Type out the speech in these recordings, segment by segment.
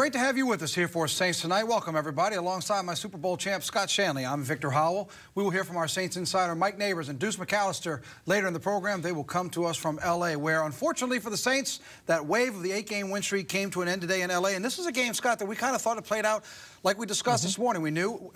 Great to have you with us here for Saints Tonight. Welcome, everybody. Alongside my Super Bowl champ, Scott Shanley, I'm Victor Howell. We will hear from our Saints insider, Mike Neighbors, and Deuce McAllister later in the program. They will come to us from L.A., where, unfortunately for the Saints, that wave of the 8-game win streak came to an end today in L.A. And this is a game, Scott, that we kind of thought it played out like we discussed this morning.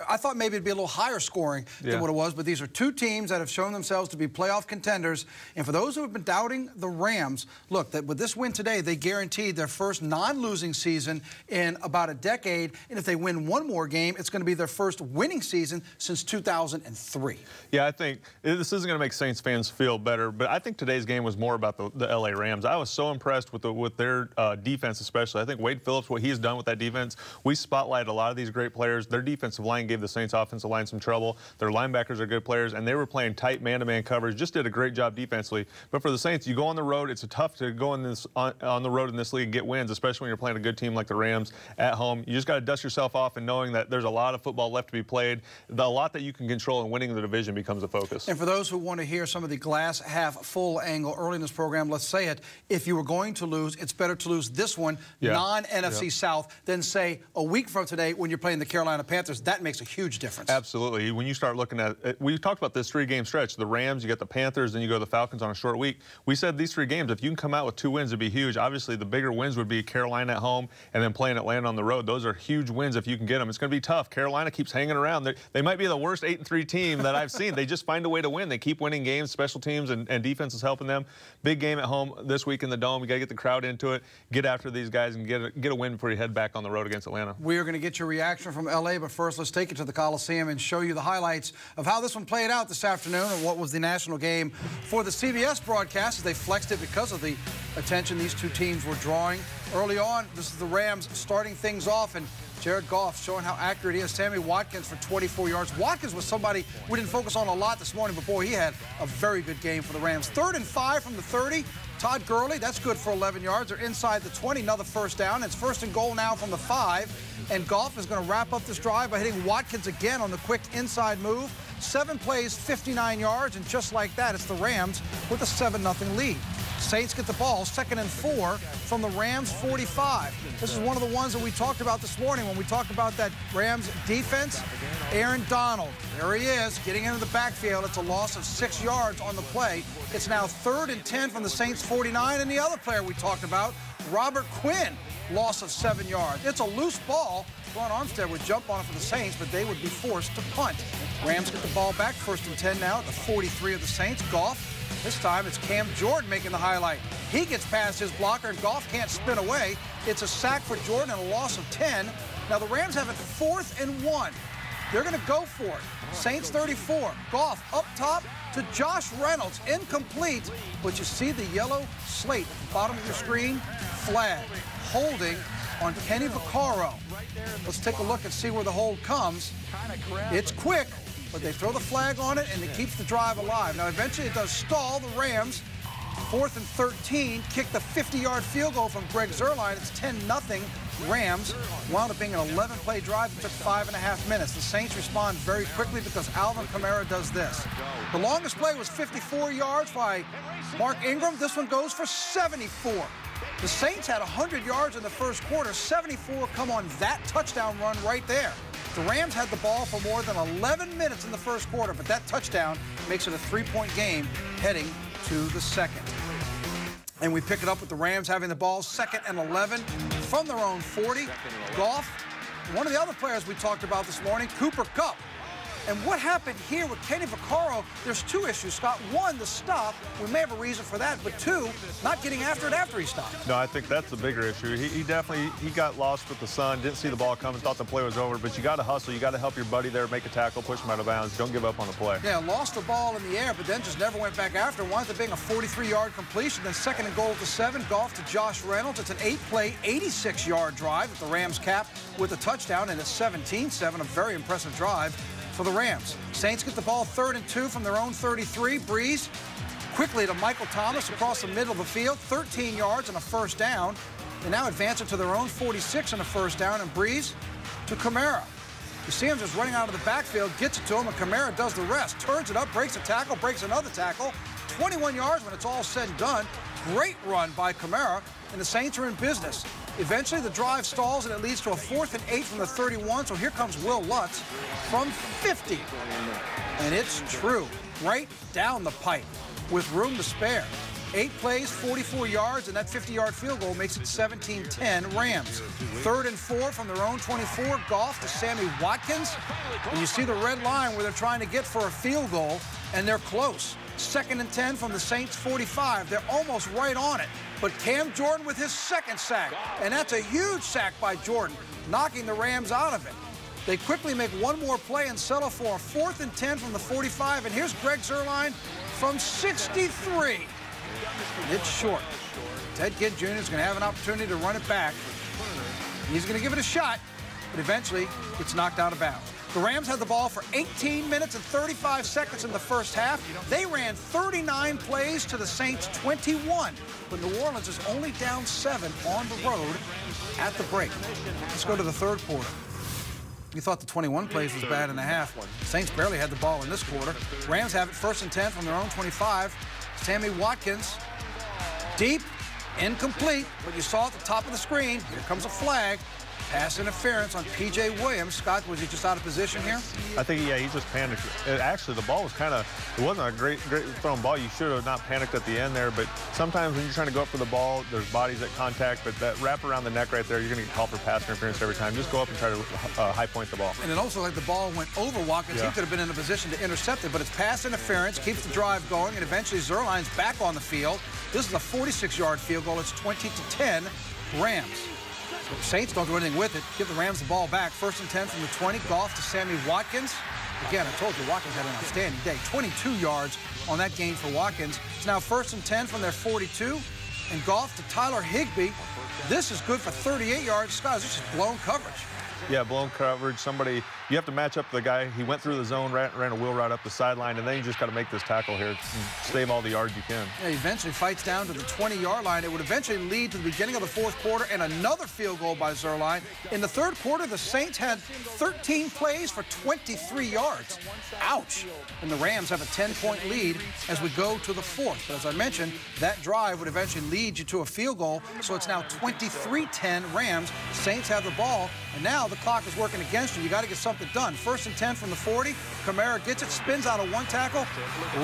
I thought maybe it'd be a little higher scoring than what it was, but these are two teams that have shown themselves to be playoff contenders. And for those who have been doubting the Rams, look, that with this win today, they guaranteed their first non-losing season in about a decade. And if they win one more game, it's going to be their first winning season since 2003. Yeah, I think this isn't going to make Saints fans feel better, but I think today's game was more about the L.A. Rams. I was so impressed with their defense, especially. I think Wade Phillips, what he's done with that defense, we spotlighted a lot of these great players. Their defensive line gave the Saints offensive line some trouble. Their linebackers are good players, and they were playing tight man-to-man coverage. Just did a great job defensively. But for the Saints, you go on the road. It's tough to go on the road in this league and get wins, especially when you're playing a good team like the Rams at home. You just got to dust yourself off and knowing that there's a lot of football left to be played. A lot that you can control, and winning the division becomes a focus. And for those who want to hear some of the glass half full angle early in this program, let's say it. If you were going to lose, it's better to lose this one, non-NFC South, than say a week from today when you're playing the Carolina Panthers. That makes a huge difference. Absolutely. When you start looking at it, we talked about this three-game stretch. The Rams, you got the Panthers, then you go to the Falcons on a short week. We said these three games, if you can come out with 2 wins, it'd be huge. Obviously, the bigger wins would be Carolina at home and then playing Atlanta on the road. Those are huge wins if you can get them. It's going to be tough. Carolina keeps hanging around. They might be the worst 8-3 team that I've seen. They just find a way to win. They keep winning games. Special teams and defense is helping them. Big game at home this week in the Dome. You got to get the crowd into it, get after these guys, and get a win before you head back on the road against Atlanta. We are going to get your reaction from L.A., but first let's take it to the Coliseum and show you the highlights of how this one played out this afternoon and what was the national game for the CBS broadcast as they flexed it because of the attention these two teams were drawing. Early on, this is the Rams starting things off, and Jared Goff showing how accurate he is. Sammy Watkins for 24 yards. Watkins was somebody we didn't focus on a lot this morning, but boy, he had a very good game for the Rams. 3rd and 5 from the 30. Todd Gurley, that's good for 11 yards. They're inside the 20, another first down. It's 1st and goal now from the 5. And Goff is going to wrap up this drive by hitting Watkins again on the quick inside move. 7 plays, 59 yards, and just like that, it's the Rams with a 7-0 lead. Saints get the ball, 2nd and 4 from the Rams 45. This is one of the ones that we talked about this morning when we talked about that Rams defense. Aaron Donald, there he is, getting into the backfield. It's a loss of 6 yards on the play. It's now 3rd and 10 from the Saints 49, and the other player we talked about, Robert Quinn, loss of 7 yards. It's a loose ball. Ron Armstead would jump on it for the Saints, but they would be forced to punt. Rams get the ball back, 1st and 10 now at the 43 of the Saints. Goff. This time it's Cam Jordan making the highlight. He gets past his blocker, and Goff can't spin away. It's a sack for Jordan and a loss of 10. Now the Rams have it 4th and 1. They're going to go for it. Saints 34. Goff up top to Josh Reynolds. Incomplete, but you see the yellow slate at the bottom of your screen. Flag. Holding on Kenny Vaccaro. Let's take a look and see where the hold comes. It's quick, but they throw the flag on it, and it keeps the drive alive. Now, eventually it does stall. The Rams, 4th and 13, kick the 50-yard field goal from Greg Zuerlein. It's 10-0. Rams wound up being an 11-play drive that took 5.5 minutes. The Saints respond very quickly because Alvin Kamara does this. The longest play was 54 yards by Mark Ingram. This one goes for 74. The Saints had 100 yards in the first quarter. 74 come on that touchdown run right there. The Rams had the ball for more than 11 minutes in the first quarter, but that touchdown makes it a 3-point game heading to the second. And we pick it up with the Rams having the ball, 2nd and 11 from their own 40. Goff, one of the other players we talked about this morning, Cooper Kupp. And what happened here with Kenny Vaccaro, there's 2 issues, Scott. 1, the stop. We may have a reason for that. But 2, not getting after it after he stopped. No, I think that's the bigger issue. He definitely got lost with the sun, didn't see the ball coming, thought the play was over. But you got to hustle. You got to help your buddy there, make a tackle, push him out of bounds. Don't give up on the play. Yeah, lost the ball in the air, but then just never went back after. Winds up being a 43-yard completion. Then 2nd and goal at the 7. Goff to Josh Reynolds. It's an 8-play, 86-yard drive that the Rams cap with a touchdown, and it's 17-7, a very impressive drive for the Rams. Saints get the ball 3rd and 2 from their own 33. Breeze quickly to Michael Thomas across the middle of the field. 13 yards and a first down. They now advance it to their own 46 and a first down. And Breeze to Kamara. You see him just running out of the backfield, gets it to him, and Kamara does the rest. Turns it up, breaks a tackle, breaks another tackle. 21 yards when it's all said and done. Great run by Kamara, and the Saints are in business. Eventually, the drive stalls, and it leads to a 4th and 8 from the 31. So here comes Will Lutz from 50. And it's true, right down the pipe with room to spare. 8 plays, 44 yards, and that 50-yard field goal makes it 17-10 Rams. 3rd and 4 from their own 24. Goff to Sammy Watkins. And you see the red line where they're trying to get for a field goal, and they're close. 2nd and 10 from the Saints' 45. They're almost right on it. But Cam Jordan with his 2nd sack. And that's a huge sack by Jordan, knocking the Rams out of it. They quickly make one more play and settle for a 4th and 10 from the 45. And here's Greg Zuerlein from 63. It's short. Ted Ginn Jr. is going to have an opportunity to run it back. He's going to give it a shot, but eventually it's knocked out of bounds. The Rams had the ball for 18 minutes and 35 seconds in the first half. They ran 39 plays to the Saints' 21, but New Orleans is only down 7 on the road at the break. Let's go to the 3rd quarter. You thought the 21 plays was bad in the half. Saints barely had the ball in this quarter. Rams have it 1st and 10 from their own 25. Sammy Watkins, deep, incomplete, but you saw at the top of the screen, here comes a flag. Pass interference on P.J. Williams. Scott, was he just out of position here? I think, yeah, he just panicked. Actually, the ball was kind of, it wasn't a great thrown ball. You should have not panicked at the end there, but sometimes when you're trying to go up for the ball, there's bodies at contact, but that wrap around the neck right there, you're going to get called for pass interference every time. Just go up and try to high point the ball. And it also, like the ball went over Watkins. Yeah. He could have been in a position to intercept it, but it's pass interference, keeps the drive going, and eventually Zuerlein's back on the field. This is a 46-yard field goal. It's 20-10 Rams. The Saints don't do anything with it. Give the Rams the ball back. 1st and 10 from the 20. Goff to Sammy Watkins. Again, I told you Watkins had an outstanding day. 22 yards on that gain for Watkins. It's now 1st and 10 from their 42. And Goff to Tyler Higbee. This is good for 38 yards. Guys, this is blown coverage. Yeah, blown coverage. Somebody, you have to match up the guy. He went through the zone, ran a wheel route up the sideline, and then you just got to make this tackle here and save all the yards you can. Yeah, he eventually fights down to the 20-yard line. It would eventually lead to the beginning of the 4th quarter and another field goal by Zuerlein. In the 3rd quarter, the Saints had 13 plays for 23 yards. Ouch. And the Rams have a 10-point lead as we go to the 4th. But as I mentioned, that drive would eventually lead you to a field goal, so it's now 23-10 Rams. Saints have the ball, and now the clock is working against you. You got to get something done. 1st and 10 from the 40. Kamara gets it, spins out of one tackle,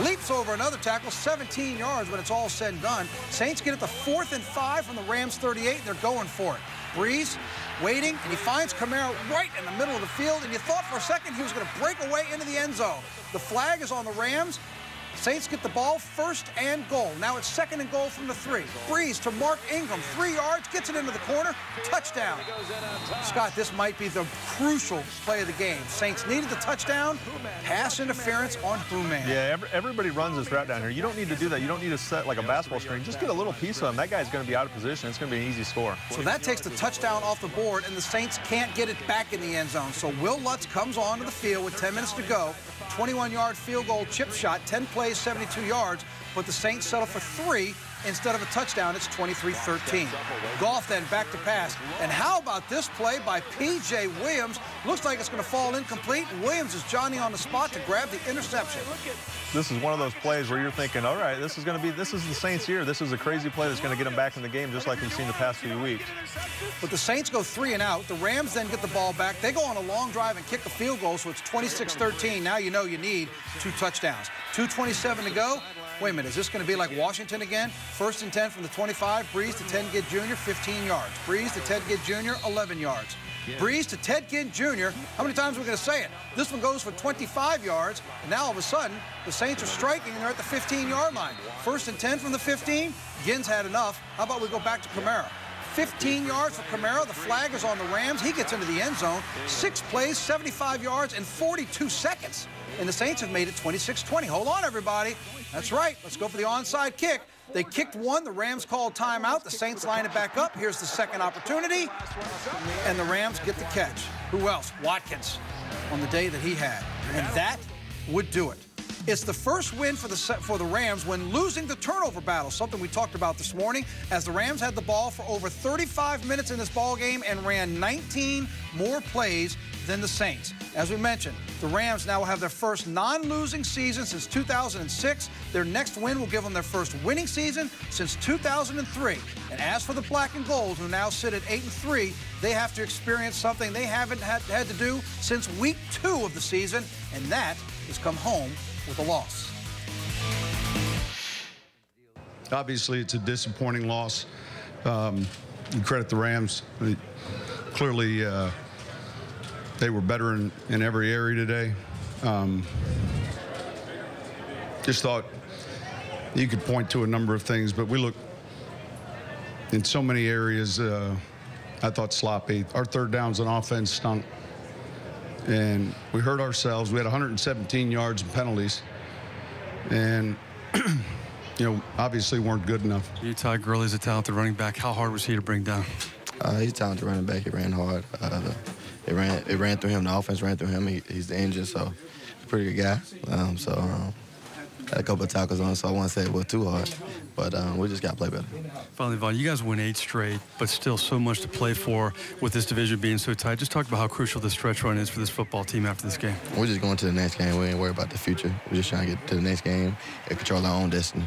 leaps over another tackle, 17 yards when it's all said and done. Saints get it to 4th and 5 from the Rams 38, and they're going for it. Breeze waiting, and he finds Kamara right in the middle of the field, and you thought for a second he was going to break away into the end zone. The flag is on the Rams. Saints get the ball, 1st and goal. Now it's 2nd and goal from the 3. Breeze to Mark Ingram, 3 yards, gets it into the corner, touchdown. Scott, this might be the crucial play of the game. Saints needed the touchdown, pass interference on Hooman. Yeah, everybody runs this route down here. You don't need to do that. You don't need to set like a basketball screen. Just get a little piece of him. That guy's going to be out of position. It's going to be an easy score. So that takes the touchdown off the board, and the Saints can't get it back in the end zone. So Will Lutz comes onto the field with 10 minutes to go. 21-yard field goal chip shot, 10 plays, 72 yards, but the Saints settle for 3 instead of a touchdown. It's 23-13. Goff then back to pass. And how about this play by P.J. Williams? Looks like it's going to fall incomplete. Williams is Johnny on the spot to grab the interception. This is one of those plays where you're thinking, all right, this is the Saints year. This is a crazy play that's going to get them back in the game just like we've seen the past few weeks. But the Saints go 3 and out. The Rams then get the ball back. They go on a long drive and kick a field goal, so it's 26-13. Now you know you need 2 touchdowns. 2:27 to go. Wait a minute, is this going to be like Washington again? 1st and 10 from the 25. Breeze to Ted Ginn Jr., 15 yards. Breeze to Ted Ginn Jr., 11 yards. Breeze to Ted Ginn Jr. How many times are we going to say it? This one goes for 25 yards, and now all of a sudden, the Saints are striking, and they're at the 15-yard line. 1st and 10 from the 15. Ginn's had enough. How about we go back to Kamara? 15 yards for Kamara. The flag is on the Rams. He gets into the end zone. 6 plays, 75 yards, and 42 seconds. And the Saints have made it 26-20. Hold on, everybody. That's right. Let's go for the onside kick. They kicked one. The Rams called timeout. The Saints line it back up. Here's the second opportunity. And the Rams get the catch. Who else? Watkins on the day that he had. And that would do it. It's the first win for the Rams when losing the turnover battle, something we talked about this morning, as the Rams had the ball for over 35 minutes in this ball game and ran 19 more plays than the Saints. As we mentioned, the Rams now will have their first non-losing season since 2006. Their next win will give them their first winning season since 2003. And as for the black and gold, who now sit at 8-3, they have to experience something they haven't had to do since week 2 of the season, and that is come home with a loss. Obviously, it's a disappointing loss. You credit the Rams. Clearly, they were better in every area today. Just thought you could point to a number of things, but we look in so many areas. I thought sloppy. Our third downs on offense stunk, and we hurt ourselves. We had 117 yards and penalties, and obviously weren't good enough. Ty Gurley's a talented running back. How hard was he to bring down? He's a talented running back. He ran hard. It ran through him. The offense ran through him. He's the engine, so he's a pretty good guy. Had a couple of tackles on, so I won't say it was too hard. But we just got to play better. Finally, Vaughn, you guys win 8 straight, but still so much to play for with this division being so tight. Just talk about how crucial this stretch run is for this football team after this game. We're just going to the next game. We ain't worried about the future. We're just trying to get to the next game and control our own destiny.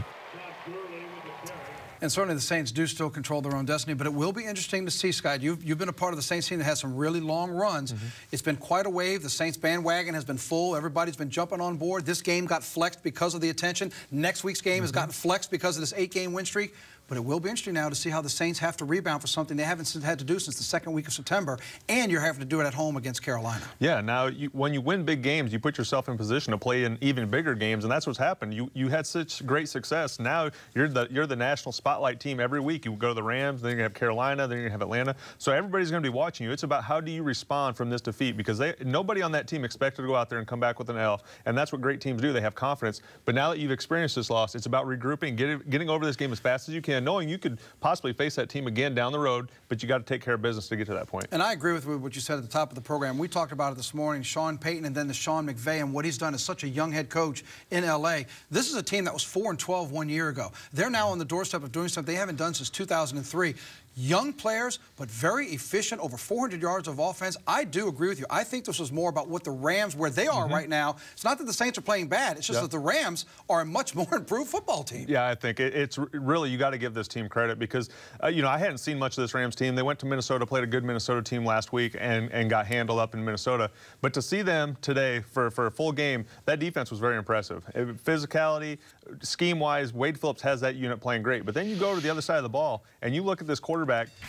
And certainly the Saints do still control their own destiny, but it will be interesting to see, Scott. You've been a part of the Saints team that has some really long runs. It's been quite a wave. The Saints bandwagon has been full. Everybody's been jumping on board. This game got flexed because of the attention. Next week's game has gotten flexed because of this 8-game win streak. But it will be interesting now to see how the Saints have to rebound for something they haven't had to do since the second week of September, and you're having to do it at home against Carolina. Yeah, now when you win big games, you put yourself in position to play in even bigger games, and that's what's happened. You had such great success. Now you're the national spotlight team every week. You go to the Rams, then you're going to have Carolina, then you're going to have Atlanta. So everybody's going to be watching you. It's about how do you respond from this defeat, because nobody on that team expected to go out there and come back with an L, and that's what great teams do. They have confidence. But now that you've experienced this loss, it's about regrouping, getting over this game as fast as you can, knowing you could possibly face that team again down the road, but you got to take care of business to get to that point. And I agree with what you said at the top of the program. We talked about it this morning, Sean Payton and then the Sean McVay and what he's done as such a young head coach in L.A. This is a team that was 4-12 1 year ago. They're now on the doorstep of doing something they haven't done since 2003. Young players, but very efficient, over 400 yards of offense. I do agree with you. I think this was more about what the Rams, where they are right now. It's not that the Saints are playing bad. It's just that the Rams are a much more improved football team. Yeah, I think it's really, you got to give this team credit because, I hadn't seen much of this Rams team. They went to Minnesota, played a good Minnesota team last week, and got handled up in Minnesota. But to see them today for a full game, that defense was very impressive. Physicality, scheme-wise, Wade Phillips has that unit playing great. But then you go to the other side of the ball, and you look at this quarterback.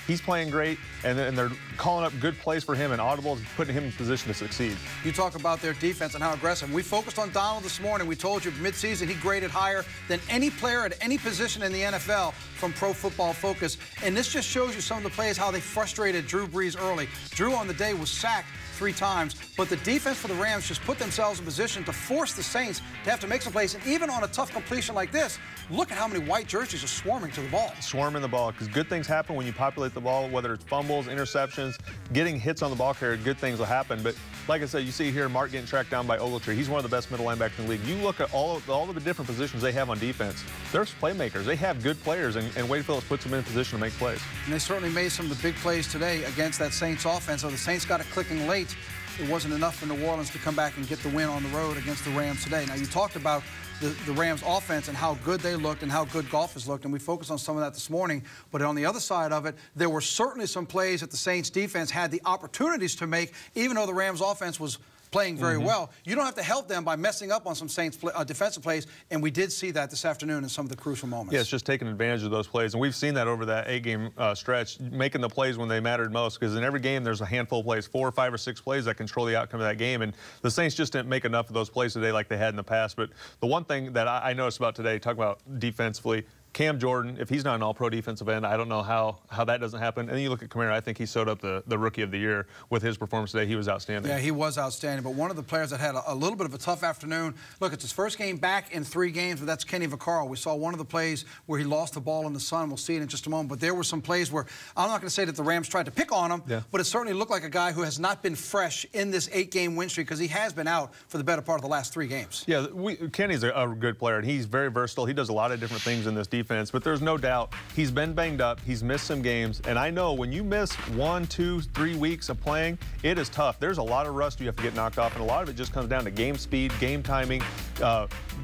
He's playing great, and they're calling up good plays for him and audibles, putting him in position to succeed. You talk about their defense and how aggressive. We focused on Donald this morning. We told you midseason he graded higher than any player at any position in the NFL from Pro Football Focus. And this just shows you some of the plays, how they frustrated Drew Brees early. Drew on the day was sacked 3 times, but the defense for the Rams just put themselves in position to force the Saints to have to make some plays. And even on a tough completion like this, look at how many white jerseys are swarming to the ball. Swarming the ball, because good things happen when you populate the ball, whether it's fumbles, interceptions, getting hits on the ball carrier, good things will happen. But like I said, you see here Mark getting tracked down by Ogletree. He's one of the best middle linebackers in the league. You look at all of the different positions they have on defense. They're playmakers. They have good players, and Wade Phillips puts them in position to make plays. And they certainly made some of the big plays today against that Saints offense. So the Saints got it clicking late. It wasn't enough for New Orleans to come back and get the win on the road against the Rams today. Now, you talked about the Rams offense and how good they looked and how good Goff has looked, and we focused on some of that this morning. But on the other side of it, there were certainly some plays that the Saints defense had the opportunities to make, even though the Rams offense was playing very well. You don't have to help them by messing up on some Saints defensive plays, and we did see that this afternoon in some of the crucial moments. Yeah, it's just taking advantage of those plays, and we've seen that over that 8-game stretch, making the plays when they mattered most, because in every game there's a handful of plays, 4 or 5 or 6 plays that control the outcome of that game, and the Saints just didn't make enough of those plays today like they had in the past. But the one thing that I noticed about today, talking about defensively, Cam Jordan, if he's not an all-pro defensive end, I don't know how that doesn't happen. And then you look at Kamara, I think he sewed up the Rookie of the Year with his performance today. He was outstanding. Yeah, he was outstanding. But one of the players that had a little bit of a tough afternoon, look, it's his first game back in 3 games, but that's Kenny Vaccaro. We saw one of the plays where he lost the ball in the sun. We'll see it in just a moment. But there were some plays where, I'm not going to say that the Rams tried to pick on him, but it certainly looked like a guy who has not been fresh in this 8-game win streak, because he has been out for the better part of the last 3 games. Yeah, Kenny's a good player, and he's very versatile. He does a lot of different things in this defense. defense, but there's no doubt he's been banged up. He's missed some games, and I know when you miss 1, 2, 3 weeks of playing, it is tough. There's a lot of rust you have to get knocked off, and a lot of it just comes down to game speed, game timing,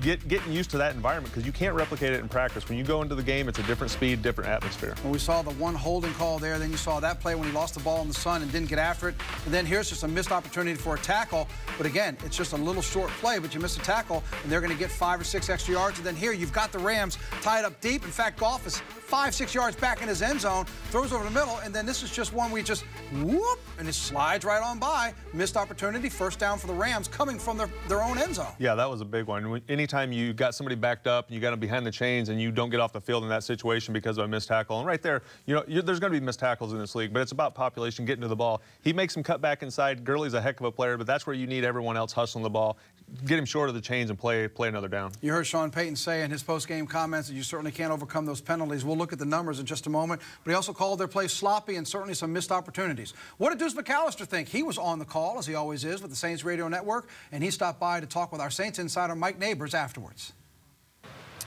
getting used to that environment, because you can't replicate it in practice. When you go into the game, it's a different speed, different atmosphere. Well, we saw the one holding call there. Then you saw that play when he lost the ball in the sun and didn't get after it. And then here's just a missed opportunity for a tackle. But again, it's just a little short play, but you miss a tackle, and they're going to get 5 or 6 extra yards. And then here you've got the Rams tied up deep. In fact, Goff is 5, 6 yards back in his end zone, throws over the middle, and then this is just one we just whoop, and it slides right on by. Missed opportunity, first down for the Rams coming from their own end zone. Yeah, that was a big one. Anytime you got somebody backed up, and you got them behind the chains, and you don't get off the field in that situation because of a missed tackle, and right there, there's going to be missed tackles in this league, but it's about population, getting to the ball. He makes him cut back inside. Gurley's a heck of a player, but that's where you need everyone else hustling the ball. Get him short of the chains and play another down. You heard Sean Payton say in his post-game comments that you certainly can't overcome those penalties. We'll look at the numbers in just a moment, but he also called their play sloppy and certainly some missed opportunities. What did Deuce McAllister think? He was on the call, as he always is, with the Saints Radio Network, and he stopped by to talk with our Saints insider Mike Neighbors afterwards.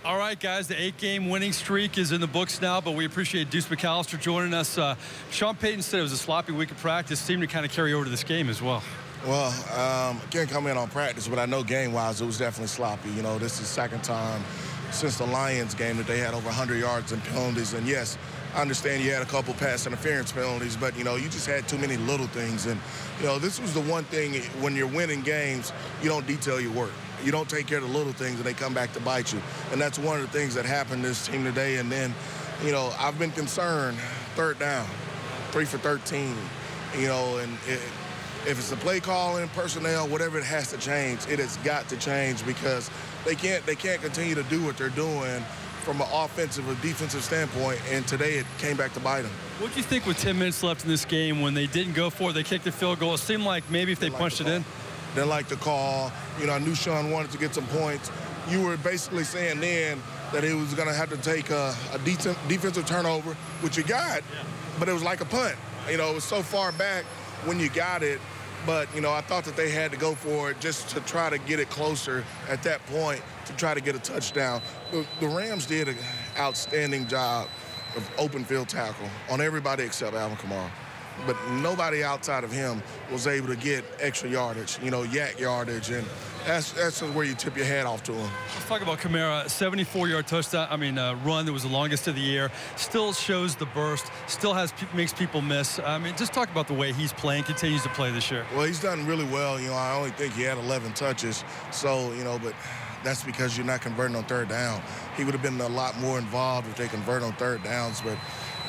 All right, guys, the 8-game winning streak is in the books now, but we appreciate Deuce McAllister joining us. Sean Payton said it was a sloppy week of practice. Seemed to kind of carry over to this game as well. Well, I can't comment on practice, but I know game-wise it was definitely sloppy. This is the second time since the Lions game that they had over 100 yards and penalties. And, yes, I understand you had a couple pass interference penalties, but, you just had too many little things. And, this was the one thing when you're winning games, you don't detail your work. You don't take care of the little things, and they come back to bite you. And that's one of the things that happened to this team today. And then, I've been concerned, third down, 3 for 13, and if it's the play calling, personnel, whatever it has to change, it has got to change, because they can't continue to do what they're doing from an offensive or defensive standpoint, and today it came back to bite them. What do you think with 10 minutes left in this game when they didn't go for it, they kicked the field goal? It seemed like maybe if they punched it in. Didn't like the call. I knew Sean wanted to get some points. You were basically saying then that he was going to have to take a decent defensive turnover, which you got, but it was like a punt. It was so far back when you got it, but, I thought that they had to go for it just to try to get it closer at that point to try to get a touchdown. The Rams did an outstanding job of open field tackle on everybody except Alvin Kamara. But nobody outside of him was able to get extra yardage, yak yardage, and that's where you tip your hat off to him. Let's talk about Kamara. 74-yard touchdown, run that was the longest of the year. Still shows the burst, still makes people miss. Just talk about the way he's playing, continues to play this year. Well, he's done really well. I only think he had 11 touches. So, but that's because you're not converting on third down. He would have been a lot more involved if they convert on third downs, but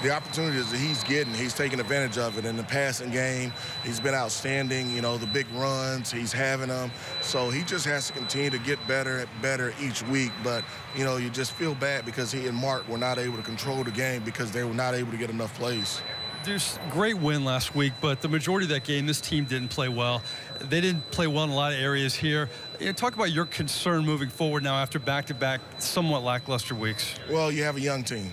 the opportunities that he's getting, he's taking advantage of it. In the passing game, he's been outstanding. The big runs, he's having them. So he just has to continue to get better and better each week. But, you just feel bad because he and Mark were not able to control the game because they were not able to get enough plays. Deuce, great win last week, but the majority of that game, this team didn't play well. They didn't play well in a lot of areas here. Talk about your concern moving forward now after back-to-back somewhat lackluster weeks. Well, you have a young team.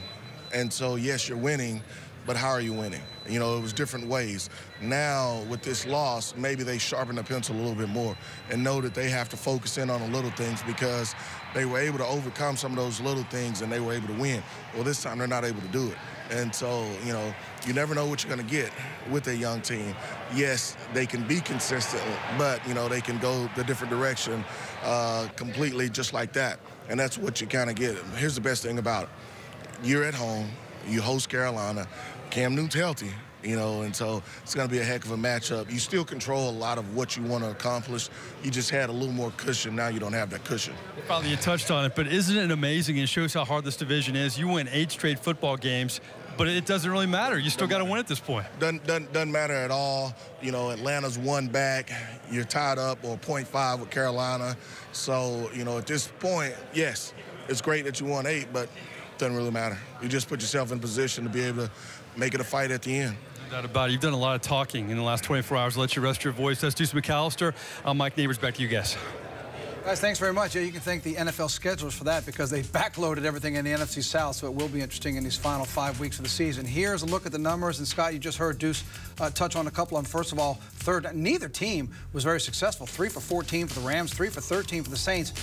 And so, yes, you're winning, but how are you winning? It was different ways. Now, with this loss, maybe they sharpen the pencil a little bit more and know that they have to focus in on the little things because they were able to overcome some of those little things and they were able to win. Well, this time they're not able to do it. And so, you never know what you're going to get with a young team. Yes, they can be consistent, but, they can go the different direction completely just like that. And that's what you kind of get. Here's the best thing about it. You're at home, you host Carolina, Cam Newton's healthy, and so it's going to be a heck of a matchup. You still control a lot of what you want to accomplish. You just had a little more cushion. Now you don't have that cushion. Probably you touched on it, but isn't it amazing? It shows how hard this division is. You win 8 straight football games, but it doesn't really matter. You still got to win at this point. Doesn't matter at all. Atlanta's 1 back. You're tied up or 0.5 with Carolina. So, at this point, yes, it's great that you won 8, but doesn't really matter. You just put yourself in position to be able to make it a fight at the end. No doubt about it. You've done a lot of talking in the last 24 hours. Let you rest your voice. That's Deuce McAllister. I'm Mike Neighbors. Back to you guys. Guys, thanks very much. Yeah, you can thank the NFL schedulers for that because they backloaded everything in the NFC South, so it will be interesting in these final 5 weeks of the season. Here's a look at the numbers, and Scott, you just heard Deuce touch on a couple of them. First of all, neither team was very successful. 3 for 14 for the Rams, 3 for 13 for the Saints.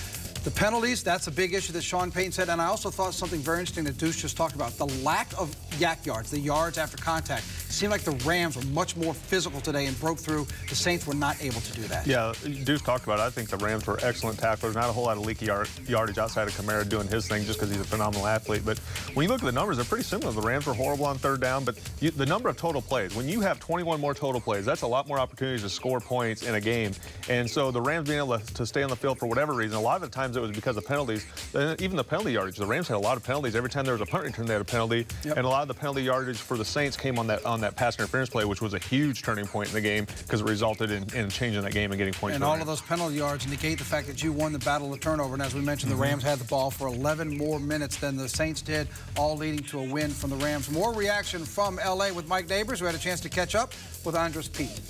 The penalties, that's a big issue that Sean Payton said, and I also thought something very interesting that Deuce just talked about. The lack of yak yards, the yards after contact. It seemed like the Rams were much more physical today and broke through. The Saints were not able to do that. Yeah, Deuce talked about it. I think the Rams were excellent tacklers. Not a whole lot of leaky yardage outside of Kamara doing his thing just because he's a phenomenal athlete. But when you look at the numbers, they're pretty similar. The Rams were horrible on third down, but the number of total plays, when you have 21 more total plays, that's a lot more opportunities to score points in a game. And so the Rams being able to stay on the field for whatever reason, a lot of the times it was because of penalties. Even the penalty yardage, the Rams had a lot of penalties. Every time there was a punt return, they had a penalty. Yep. And a lot of the penalty yardage for the Saints came on that pass interference play, which was a huge turning point in the game because it resulted in changing that game and getting points. And all of those penalty yards negate the fact that you won the battle of turnover. And as we mentioned, the Rams had the ball for 11 more minutes than the Saints did, all leading to a win from the Rams. More reaction from L.A. with Mike Neighbors, who had a chance to catch up with Andres Pete.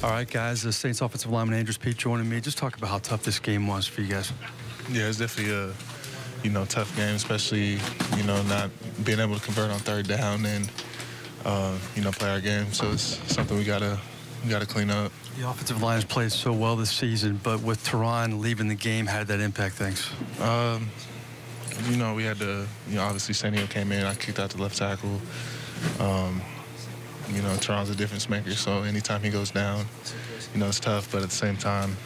All right, guys, the Saints offensive lineman Andres Pete joining me. Just talk about how tough this game was for you guys. Yeah, it's definitely a tough game, especially not being able to convert on third down and play our game. So it's something we gotta clean up. The offensive line has played so well this season, but with Teron leaving the game, how did that impact things? We had to, obviously Senio came in, I kicked out the left tackle. Teron's a difference maker, so anytime he goes down, it's tough, but at the same time,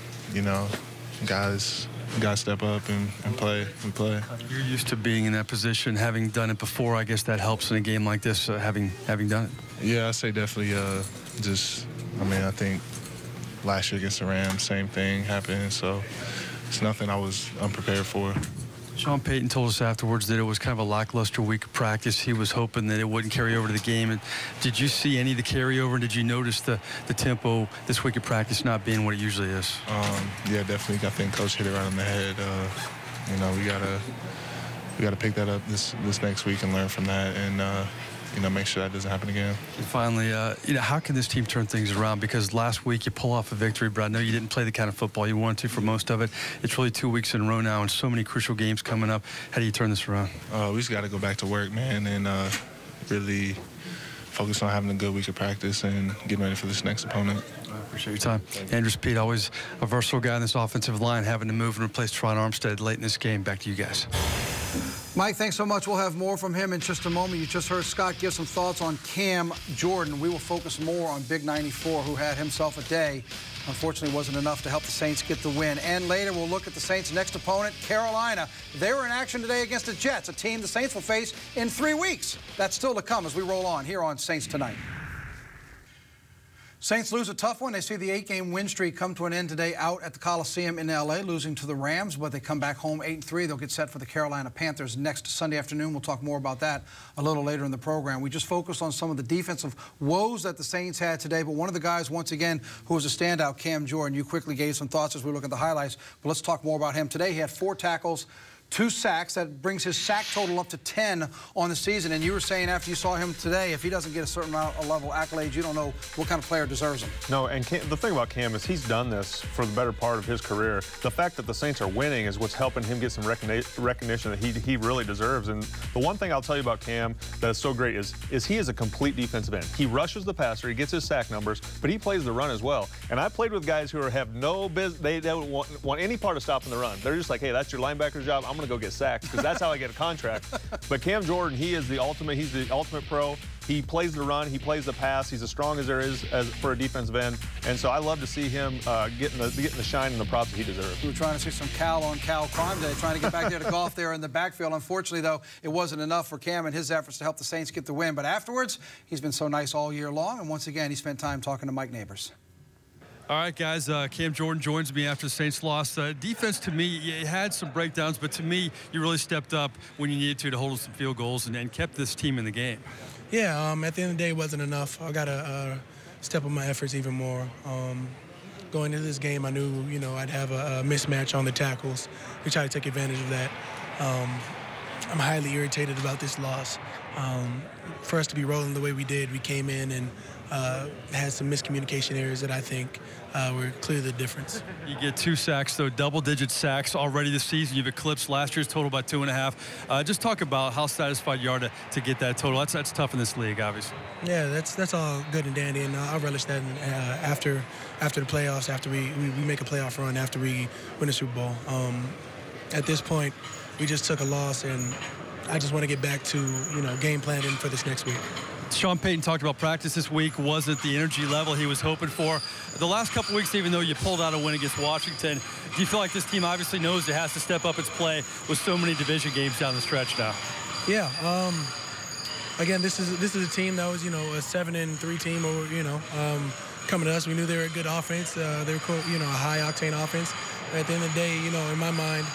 guys step up and play. We play. You're used to being in that position, having done it before. I guess that helps in a game like this, having done it. Yeah, I say definitely. I think last year against the Rams, same thing happened. So it's nothing I was unprepared for. Sean Payton told us afterwards that it was kind of a lackluster week of practice. He was hoping that it wouldn't carry over to the game. And did you see any of the carryover? And did you notice the tempo this week of practice not being what it usually is? Yeah, definitely. I think Coach hit it right on the head. We gotta pick that up this next week and learn from that, and make sure that doesn't happen again. And finally, how can this team turn things around? Because last week you pull off a victory, but I know you didn't play the kind of football you wanted to for most of it. It's really 2 weeks in a row now and so many crucial games coming up. How do you turn this around? We just got to go back to work, man, and really focus on having a good week of practice and getting ready for this next opponent. I appreciate your time. Andres Pete, always a versatile guy in this offensive line, having to move and replace Teron Armstead late in this game. Back to you guys. Mike, thanks so much. We'll have more from him in just a moment. You just heard Scott give some thoughts on Cam Jordan. We will focus more on Big 94, who had himself a day. Unfortunately, wasn't enough to help the Saints get the win. And later, we'll look at the Saints' next opponent, Carolina. They were in action today against the Jets, a team the Saints will face in 3 weeks. That's still to come as we roll on here on Saints Tonight. Saints lose a tough one. They see the 8-game win streak come to an end today out at the Coliseum in L.A., losing to the Rams, but they come back home 8-3. They'll get set for the Carolina Panthers next Sunday afternoon. We'll talk more about that a little later in the program. We just focused on some of the defensive woes that the Saints had today, but one of the guys, once again, who was a standout, Cam Jordan. You quickly gave some thoughts as we look at the highlights, but let's talk more about him. Today, he had 4 tackles, 2 sacks. That brings his sack total up to 10 on the season. And you were saying after you saw him today, if he doesn't get a certain amount of level accolades, you don't know what kind of player deserves them. No, and the thing about Cam is he's done this for the better part of his career. The fact that the Saints are winning is what's helping him get some recognition that he really deserves. And the one thing I'll tell you about Cam that is so great is he is a complete defensive end. He rushes the passer, he gets his sack numbers, but he plays the run as well. And I played with guys who have no business, they don't want any part of stopping the run. They're just like, hey, that's your linebacker's job. I'm going to go get sacks because that's how I get a contract. But Cam Jordan, he's the ultimate pro. He plays the run, he plays the pass. He's as strong as there is for a defensive end. And so I love to see him getting the shine and the props that he deserves. We were trying to see some Cal-on-Cal crime today, trying to get back there to golf there in the backfield. Unfortunately, though, it wasn't enough for Cam and his efforts to help the Saints get the win. But afterwards, he's been so nice all year long. And once again, he spent time talking to Mike Neighbors. All right, guys, Cam Jordan joins me after the Saints lost. Defense, to me, it had some breakdowns, but to me, you really stepped up when you needed to hold some field goals and kept this team in the game. Yeah, at the end of the day, it wasn't enough. I got to step up my efforts even more. Going into this game, I knew, I'd have a mismatch on the tackles. We tried to take advantage of that. I'm highly irritated about this loss. For us to be rolling the way we did, we came in and had some miscommunication errors that I think were clearly the difference. You get 2 sacks, though, double-digit sacks already this season. You've eclipsed last year's total by 2.5. Just talk about how satisfied you are to get that total. That's tough in this league, obviously. Yeah, that's all good and dandy, and I'll relish that after the playoffs, after we make a playoff run, after we win a Super Bowl. at this point, we just took a loss, and I just want to get back to, game planning for this next week. Sean Payton talked about practice this week wasn't the energy level he was hoping for. The last couple weeks, even though you pulled out a win against Washington, do you feel like this team obviously knows it has to step up its play with so many division games down the stretch now? Yeah. Again, this is a team that was, a 7-3 team, or coming to us. We knew they were a good offense. They were, a high-octane offense. But at the end of the day, in my mind,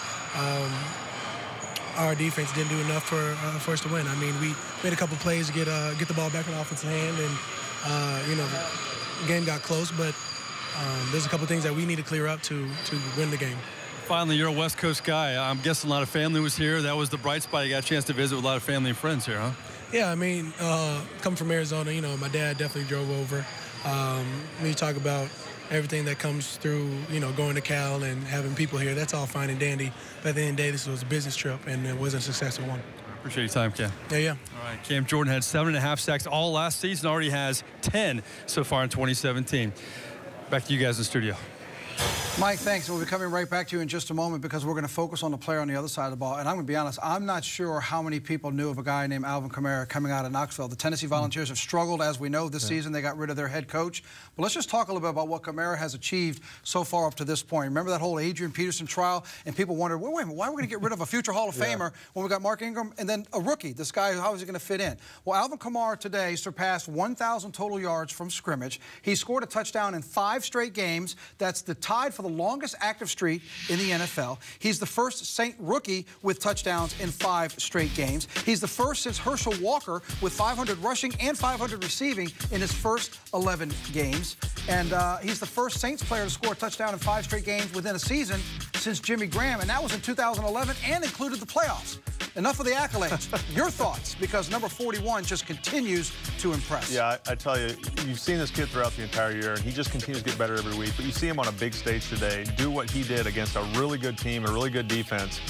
our defense didn't do enough for us to win. I mean, we made a couple plays to get the ball back in the offensive hand, and the game got close. But there's a couple things that we need to clear up to win the game. Finally, you're a West Coast guy. I'm guessing a lot of family was here. That was the bright spot. You got a chance to visit with a lot of family and friends here, huh? Yeah, I mean, coming from Arizona, my dad definitely drove over. When you talk about everything that comes through, going to Cal and having people here, that's all fine and dandy. But at the end of the day, this was a business trip, and it wasn't a successful one. Appreciate your time, Cam. Yeah. All right, Cam Jordan had 7.5 sacks all last season, already has 10 so far in 2017. Back to you guys in the studio. Mike, thanks. We'll be coming right back to you in just a moment because we're going to focus on the player on the other side of the ball. And I'm going to be honest, I'm not sure how many people knew of a guy named Alvin Kamara coming out of Knoxville. The Tennessee Volunteers have struggled, as we know, this season. They got rid of their head coach. But let's just talk a little bit about what Kamara has achieved so far up to this point. Remember that whole Adrian Peterson trial? And people wondered, well, wait a minute, why are we going to get rid of a future Hall of Famer when we got Mark Ingram and then a rookie? This guy, how is he going to fit in? Well, Alvin Kamara today surpassed 1,000 total yards from scrimmage. He scored a touchdown in 5 straight games. That's tied for the longest active streak in the NFL. He's the first Saint rookie with touchdowns in 5 straight games. He's the first since Herschel Walker with 500 rushing and 500 receiving in his first 11 games. And he's the first Saints player to score a touchdown in 5 straight games within a season since Jimmy Graham, and that was in 2011 and included the playoffs. Enough of the accolades. Your thoughts, because number 41 just continues to impress. Yeah, I tell you, you've seen this kid throughout the entire year, and he just continues to get better every week. But you see him on a big stage today do what he did against a really good team, a really good defense.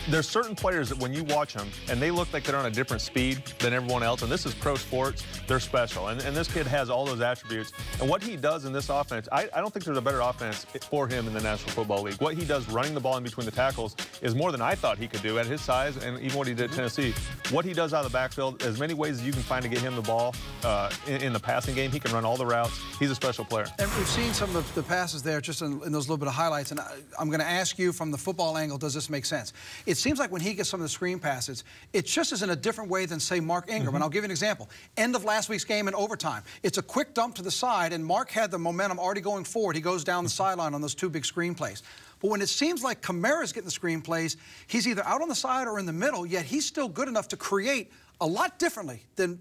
There's certain players that when you watch them and they look like they're on a different speed than everyone else, and this is pro sports, they're special. And this kid has all those attributes. And what he does in this offense, I don't think there's a better offense for him in the National Football League. What he does running the ball in between the tackles is more than I thought he could do at his size and even what he did at Tennessee. What he does out of the backfield, as many ways as you can find to get him the ball in the passing game, he can run all the routes. He's a special player. And we've seen some of the passes there just in those little bit of highlights. And I'm going to ask you from the football angle, does this make sense? It seems like when he gets some of the screen passes, it just is in a different way than, say, Mark Ingram. And I'll give you an example. End of last week's game in overtime. It's a quick dump to the side, and Mark had the momentum already going forward. He goes down the sideline on those 2 big screen plays. But when it seems like Kamara's getting the screen plays, he's either out on the side or in the middle, yet he's still good enough to create a lot differently than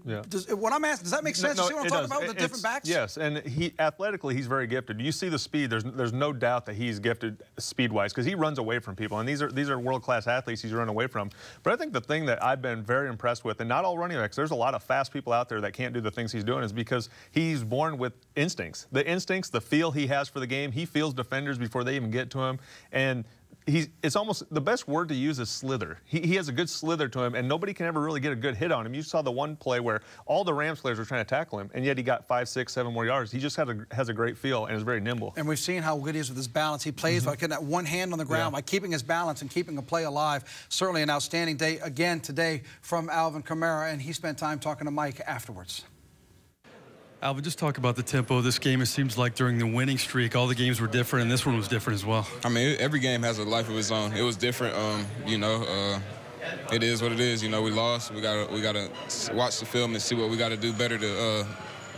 what I'm asking. Does that make sense? No, you see what I'm talking about with the different backs? Yes, and athletically, he's very gifted. You see the speed. There's no doubt that he's gifted speed-wise because he runs away from people, and these are world-class athletes he's running away from. But I think the thing that I've been very impressed with, and not all running backs, there's a lot of fast people out there that can't do the things he's doing, is because he's born with instincts. The instincts, the feel he has for the game, he feels defenders before they even get to him, and it's almost the best word to use is slither. He has a good slither to him, and nobody can ever really get a good hit on him. You saw the one play where all the Rams players were trying to tackle him, and yet he got 5, 6, 7 more yards. He just has a great feel and is very nimble. And we've seen how good he is with his balance. He plays by getting that one hand on the ground, by keeping his balance and keeping a play alive. Certainly an outstanding day again today from Alvin Kamara, and he spent time talking to Mike afterwards. Alvin, just talk about the tempo of this game. It seems like during the winning streak, all the games were different, and this one was different as well. I mean, every game has a life of its own. It was different, it is what it is. We lost. We gotta watch the film and see what we got to do better to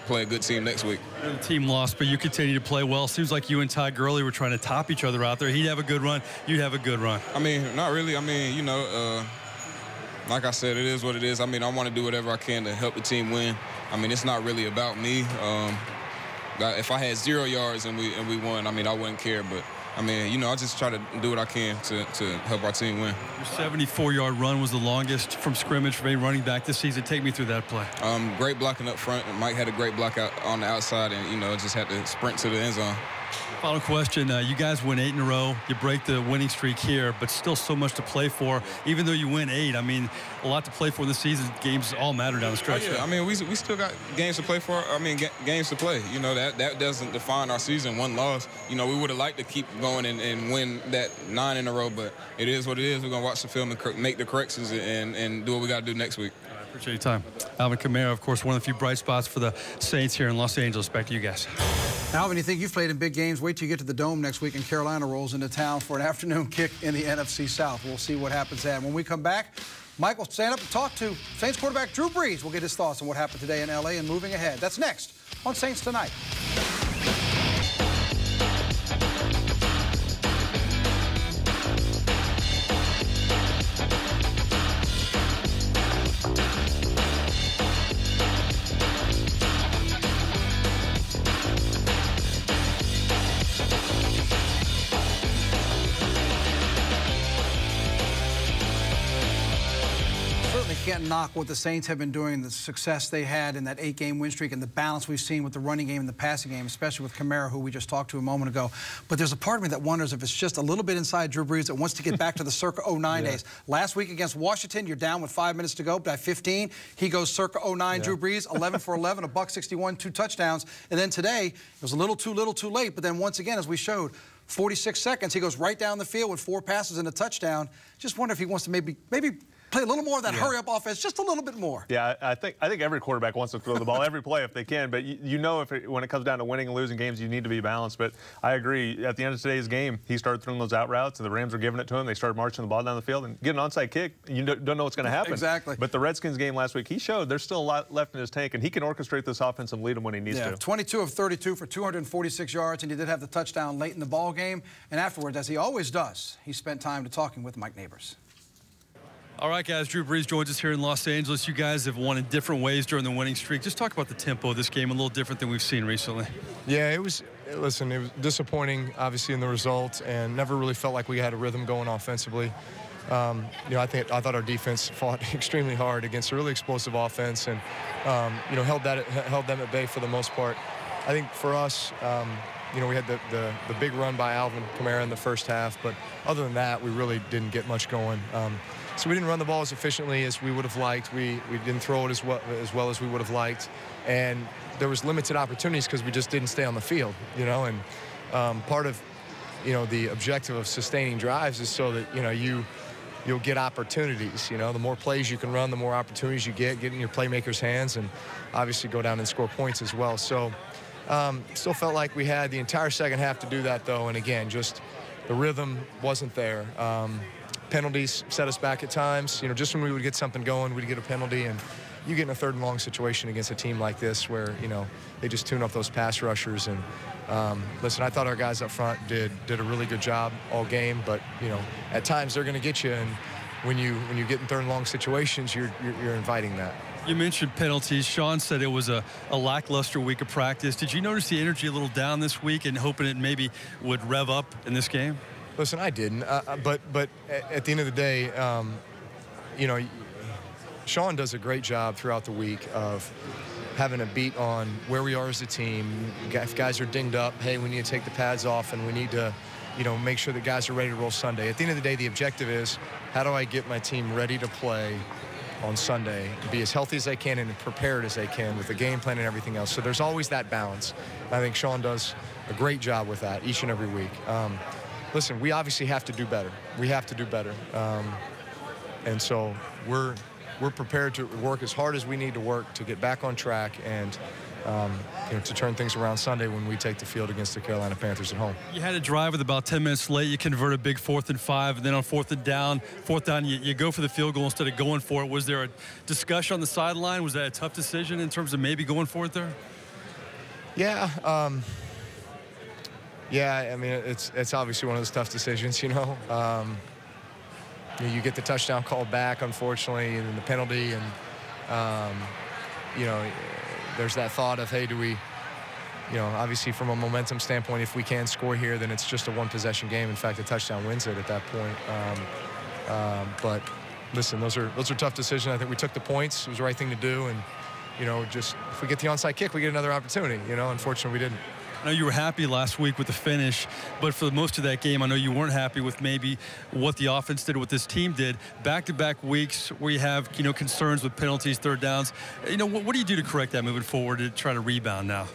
play a good team next week. The team lost, but you continue to play well. Seems like you and Ty Gurley were trying to top each other out there. He'd have a good run. You'd have a good run. I mean, not really. I mean, like I said, it is what it is. I mean, I want to do whatever I can to help the team win. I mean, it's not really about me. If I had 0 yards and we won, I mean, I wouldn't care. But, I mean, I just try to do what I can to help our team win. Your 74-yard run was the longest from scrimmage for a running back this season. Take me through that play. Great blocking up front. Mike had a great block out on the outside and, just had to sprint to the end zone. Final question. You guys win 8 in a row. You break the winning streak here, but still so much to play for. Even though you win 8, I mean, a lot to play for in the season. Games all matter down the stretch. Oh, yeah. I mean, we still got games to play for. I mean, games to play. You know, that doesn't define our season. One loss. You know, we would have liked to keep going and win that 9 in a row, but it is what it is. We're going to watch the film and make the corrections and do what we got to do next week. I appreciate your time. Alvin Kamara, of course, one of the few bright spots for the Saints here in Los Angeles. Back to you guys. Alvin, you think you've played in big games? Wait till you get to the Dome next week and Carolina rolls into town for an afternoon kick in the NFC South. We'll see what happens then. When we come back, Mike will stand up and talk to Saints quarterback Drew Brees. We'll get his thoughts on what happened today in L.A. and moving ahead. That's next on Saints Tonight. Can't knock what the Saints have been doing, the success they had in that 8-game win streak and the balance we've seen with the running game and the passing game, especially with Kamara, who we just talked to a moment ago. But there's a part of me that wonders if it's just a little bit inside Drew Brees that wants to get back to the circa 09 days. Last week against Washington, you're down with 5 minutes to go. By 15, he goes circa 09 Drew Brees, 11 for 11, $161, 2 touchdowns. And then today, it was a little too late. But then once again, as we showed, 46 seconds, he goes right down the field with 4 passes and a touchdown. Just wonder if he wants to maybe play a little more of that hurry-up offense, just a little bit more. Yeah, I think every quarterback wants to throw the ball every play if they can, but you know when it comes down to winning and losing games, you need to be balanced. But I agree. At the end of today's game, he started throwing those out routes, and the Rams were giving it to him. They started marching the ball down the field and get an onside kick. You don't know what's going to happen. Exactly. But the Redskins game last week, he showed there's still a lot left in his tank, and he can orchestrate this offense and lead them when he needs to. 22 of 32 for 246 yards, and he did have the touchdown late in the ball game. And afterwards, as he always does, he spent time talking with Mike Neighbors. All right, guys, Drew Brees joins us here in Los Angeles. You guys have won in different ways during the winning streak. Just talk about the tempo of this game, a little different than we've seen recently. Yeah, it was disappointing, obviously, in the result, and never really felt like we had a rhythm going offensively. I thought our defense fought extremely hard against a really explosive offense and, held them at bay for the most part. I think for us, we had the big run by Alvin Kamara in the first half, but other than that, we really didn't get much going. So we didn't run the ball as efficiently as we would have liked. We didn't throw it as well as we would have liked. And there was limited opportunities because we just didn't stay on the field, And part of, the objective of sustaining drives is so that, you'll get opportunities. The more plays you can run, the more opportunities you get in your playmakers' hands, and obviously go down and score points as well. So still felt like we had the entire second half to do that, though. And again, just the rhythm wasn't there. Penalties set us back at times. Just when we would get something going, we'd get a penalty, and you get in a 3rd and long situation against a team like this where, they just tune up those pass rushers. And listen, I thought our guys up front did a really good job all game, but, at times they're going to get you, and when you get in 3rd and long situations, you're inviting that. You mentioned penalties. Sean said it was a lackluster week of practice. Did you notice the energy a little down this week and hoping it maybe would rev up in this game? Listen, I didn't, but at the end of the day, Sean does a great job throughout the week of having a beat on where we are as a team. If guys are dinged up, hey, we need to take the pads off, and we need to, make sure that guys are ready to roll Sunday. At the end of the day, the objective is, how do I get my team ready to play on Sunday, be as healthy as I can and prepared as I can with the game plan and everything else. So there's always that balance. I think Sean does a great job with that each and every week. Listen, we obviously have to do better. We have to do better. And so we're prepared to work as hard as we need to work to get back on track and to turn things around Sunday when we take the field against the Carolina Panthers at home. You had a drive with about 10 minutes late. You convert a big 4th and 5, and then on 4th down, you go for the field goal instead of going for it. Was there a discussion on the sideline? Was that a tough decision in terms of maybe going for it there? Yeah. Yeah, I mean, it's obviously one of those tough decisions, You get the touchdown called back, unfortunately, and then the penalty, and, there's that thought of, hey, do we, obviously from a momentum standpoint, if we can score here, then it's just a 1-possession game. In fact, a touchdown wins it at that point. But listen, those are tough decisions. I think we took the points. It was the right thing to do, and, just if we get the onside kick, we get another opportunity. Unfortunately, we didn't. I know you were happy last week with the finish, but for most of that game, I know you weren't happy with maybe what the offense did, what this team did. Back-to-back weeks where you have, concerns with penalties, third downs. What do you do to correct that moving forward to try to rebound now?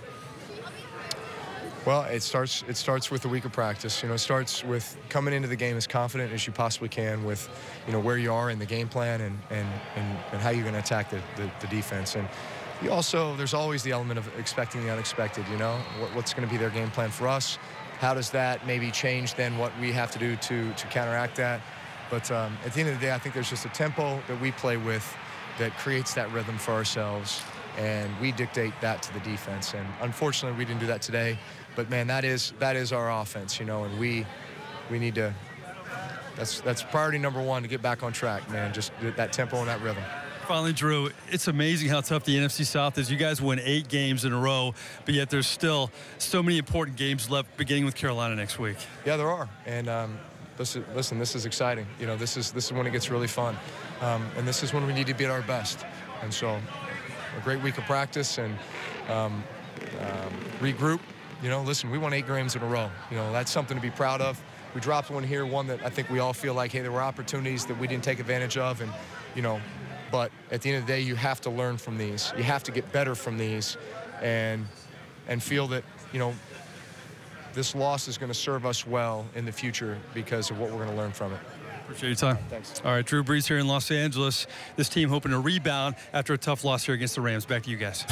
Well, it starts with a week of practice. It starts with coming into the game as confident as you possibly can with, where you are in the game plan and how you're going to attack the defense. And you also, there's always the element of expecting the unexpected, what's going to be their game plan for us. How does that maybe change then what we have to do to counteract that? But at the end of the day, I think there's just a tempo that we play with that creates that rhythm for ourselves, and we dictate that to the defense. And unfortunately, we didn't do that today. But man, that is our offense, and we need to. That's priority number one, to get back on track, man. Just that tempo and that rhythm. Finally, Drew, it's amazing how tough the NFC South is. You guys win 8 games in a row, but yet there's still so many important games left, beginning with Carolina next week. Yeah, there are. And listen, this is exciting. This is when it gets really fun, and this is when we need to be at our best. And so, a great week of practice and regroup. Listen, we won 8 games in a row. That's something to be proud of. We dropped one here, one that I think we all feel like, hey, there were opportunities that we didn't take advantage of, and but at the end of the day, you have to learn from these. You have to get better from these, and feel that this loss is going to serve us well in the future because of what we're going to learn from it. Appreciate your time. Thanks. All right, Drew Brees here in Los Angeles. This team hoping to rebound after a tough loss here against the Rams. Back to you guys.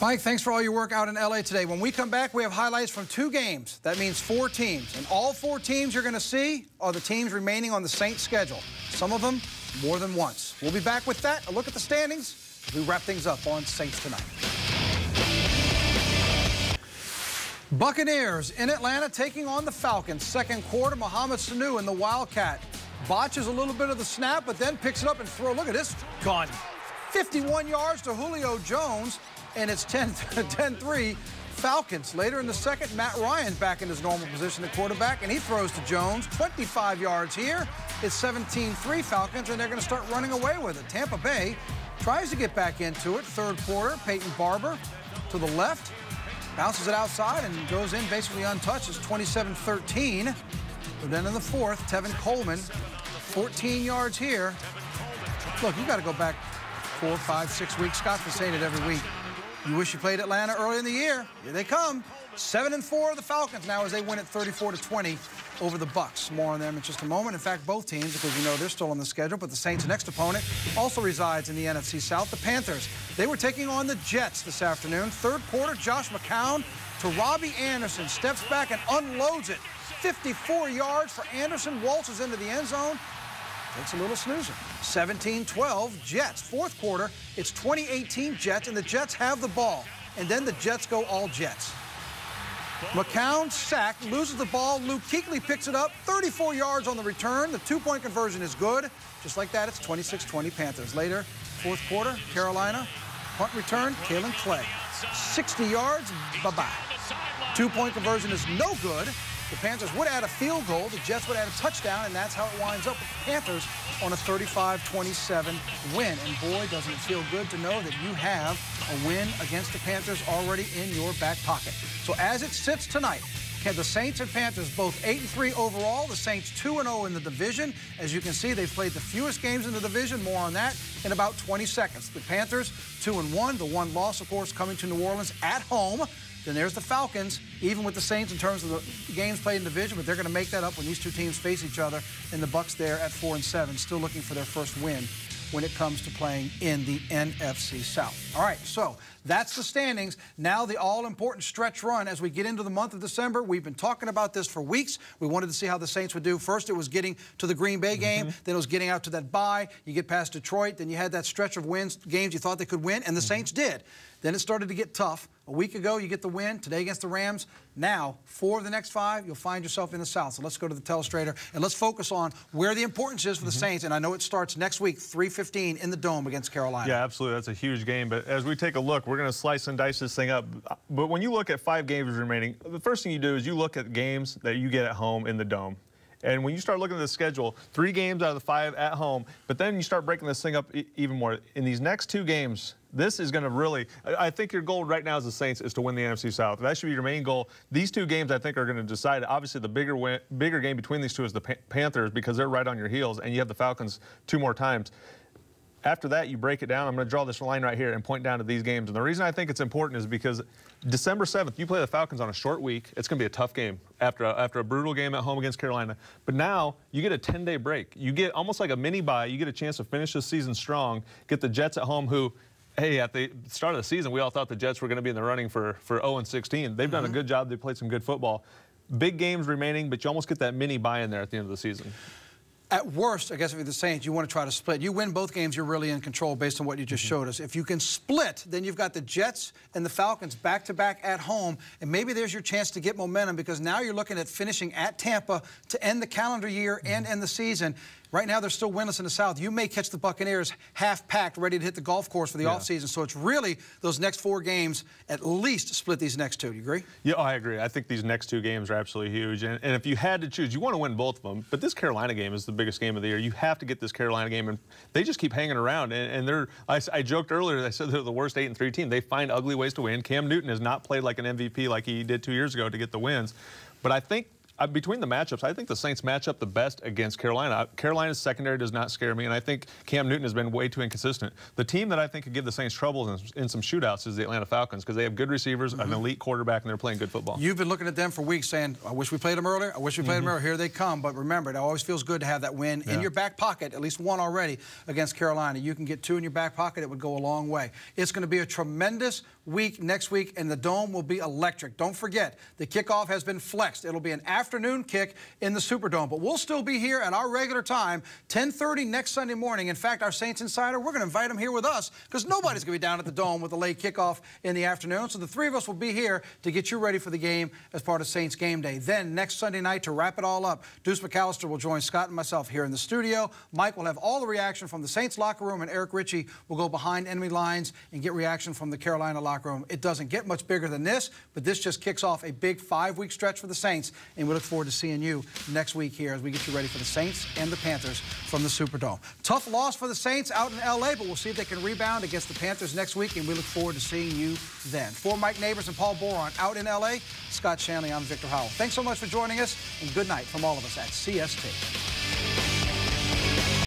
Mike, thanks for all your work out in L.A. today. When we come back, we have highlights from 2 games. That means 4 teams. And all 4 teams you're going to see are the teams remaining on the Saints schedule. Some of them more than once. We'll be back with that. A look at the standings as we wrap things up on Saints Tonight. Buccaneers in Atlanta taking on the Falcons. Second quarter, Mohamed Sanu in the Wildcat botches a little bit of the snap, but then picks it up and throws. Look at this gun. 51 yards to Julio Jones, and it's 10-3 Falcons. Later in the second, Matt Ryan back in his normal position at quarterback, and he throws to Jones. 25 yards here. It's 17-3 Falcons, and they're going to start running away with it. Tampa Bay tries to get back into it. Third quarter, Peyton Barber to the left. Bounces it outside and goes in basically untouched. It's 27-13. But then in the fourth, Tevin Coleman, 14 yards here. Look, you got to go back 4, 5, 6 weeks. Scott's been saying it every week. You wish you played Atlanta early in the year. Here they come. 7-4 the Falcons now as they win it 34-20 over the Bucs. More on them in just a moment. In fact, both teams, because they're still on the schedule, but the Saints' next opponent also resides in the NFC South, the Panthers. They were taking on the Jets this afternoon. Third quarter, Josh McCown to Robbie Anderson. Steps back and unloads it. 54 yards for Anderson. Waltzes into the end zone. Takes a little snoozer. 17-12 Jets. Fourth quarter, it's 2018 Jets, and the Jets have the ball. And then the Jets go all Jets. McCown sacked, loses the ball. Luke Kuechly picks it up. 34 yards on the return. The 2-point conversion is good. Just like that, it's 26-20 Panthers. Later, fourth quarter, Carolina. Punt return, Kalen Clay. 60 yards, bye-bye. 2-point conversion is no good. The Panthers would add a field goal. The Jets would add a touchdown, and that's how it winds up with the Panthers on a 35-27 win. And boy, doesn't it feel good to know that you have a win against the Panthers already in your back pocket. So as it sits tonight, the Saints and Panthers both 8-3 overall. The Saints 2-0 in the division. As you can see, they've played the fewest games in the division. More on that in about 20 seconds. The Panthers 2-1. The one loss, of course, coming to New Orleans at home. Then there's the Falcons, even with the Saints in terms of the games played in division, but they're going to make that up when these two teams face each other. And the Bucs there at 4-7, still looking for their first win when it comes to playing in the NFC South. All right, so that's the standings. Now the all-important stretch run as we get into the month of December. We've been talking about this for weeks. We wanted to see how the Saints would do. First, it was getting to the Green Bay game. Then it was getting out to that bye. You get past Detroit. Then you had that stretch of wins, games you thought they could win, and the Saints did. Then it started to get tough. A week ago, you get the win. Today against the Rams. Now, 4 of the next 5, you'll find yourself in the South. So let's go to the telestrator, and let's focus on where the importance is for the Saints. And I know it starts next week, 3:15 in the Dome against Carolina. Yeah, absolutely. That's a huge game. But as we take a look, we're going to slice and dice this thing up. But when you look at 5 games remaining, the first thing you do is you look at games that you get at home in the Dome. And when you start looking at the schedule, 3 games out of the 5 at home, but then you start breaking this thing up even more. In these next 2 games, this is going to really, I think your goal right now as the Saints is to win the NFC South. That should be your main goal. These 2 games, I think, are going to decide. Obviously, the bigger game between these 2 is the Panthers, because they're right on your heels, and you have the Falcons 2 more times. After that, you break it down. I'm going to draw this line right here and point down to these games. And the reason I think it's important is because December 7th, you play the Falcons on a short week. It's going to be a tough game after a brutal game at home against Carolina. But now you get a 10-day break. You get almost like a mini bye. You get a chance to finish the season strong, get the Jets at home, who, hey, at the start of the season, we all thought the Jets were going to be in the running for 0-16. They've done a good job. They played some good football. Big games remaining, but you almost get that mini bye in there at the end of the season. At worst, I guess if you're the Saints, you want to try to split. You win both games, you're really in control based on what you just showed us. If you can split, then you've got the Jets and the Falcons back-to-back at home, and maybe there's your chance to get momentum, because now you're looking at finishing at Tampa to end the calendar year and end the season. Right now, they're still winless in the South. You may catch the Buccaneers half-packed, ready to hit the golf course for the offseason. So it's really those next 4 games, at least split these next 2. Do you agree? Yeah, I agree. I think these next 2 games are absolutely huge. And if you had to choose, you want to win both of them. But this Carolina game is the biggest game of the year. You have to get this Carolina game. And they just keep hanging around. And they're, I joked earlier, I said they're the worst 8-3 team. They find ugly ways to win. Cam Newton has not played like an MVP like he did 2 years ago to get the wins. But I think between the matchups, I think the Saints match up the best against Carolina. Carolina's secondary does not scare me, and I think Cam Newton has been way too inconsistent. The team that I think could give the Saints trouble in some shootouts is the Atlanta Falcons, because they have good receivers, an elite quarterback, and they're playing good football. You've been looking at them for weeks saying, I wish we played them earlier, I wish we played them earlier. Here they come. But remember, it always feels good to have that win in your back pocket, at least 1 already against Carolina. You can get 2 in your back pocket, it would go a long way. It's going to be a tremendous week next week, and the Dome will be electric. Don't forget, the kickoff has been flexed. It'll be an afternoon kick in the Superdome, but we'll still be here at our regular time, 10:30 next Sunday morning. In fact, our Saints Insider, we're going to invite him here with us, because nobody's going to be down at the Dome with a late kickoff in the afternoon. So the 3 of us will be here to get you ready for the game as part of Saints Game Day. Then next Sunday night, to wrap it all up, Deuce McAllister will join Scott and myself here in the studio. Mike will have all the reaction from the Saints locker room, and Eric Ritchie will go behind enemy lines and get reaction from the Carolina locker room. It doesn't get much bigger than this, but this just kicks off a big 5-week stretch for the Saints, and we look forward to seeing you next week here as we get you ready for the Saints and the Panthers from the Superdome. Tough loss for the Saints out in L.A., but we'll see if they can rebound against the Panthers next week, and we look forward to seeing you then. For Mike Neighbors and Paul Boron out in L.A., Scott Shanley, I'm Victor Howell. Thanks so much for joining us, and good night from all of us at CST.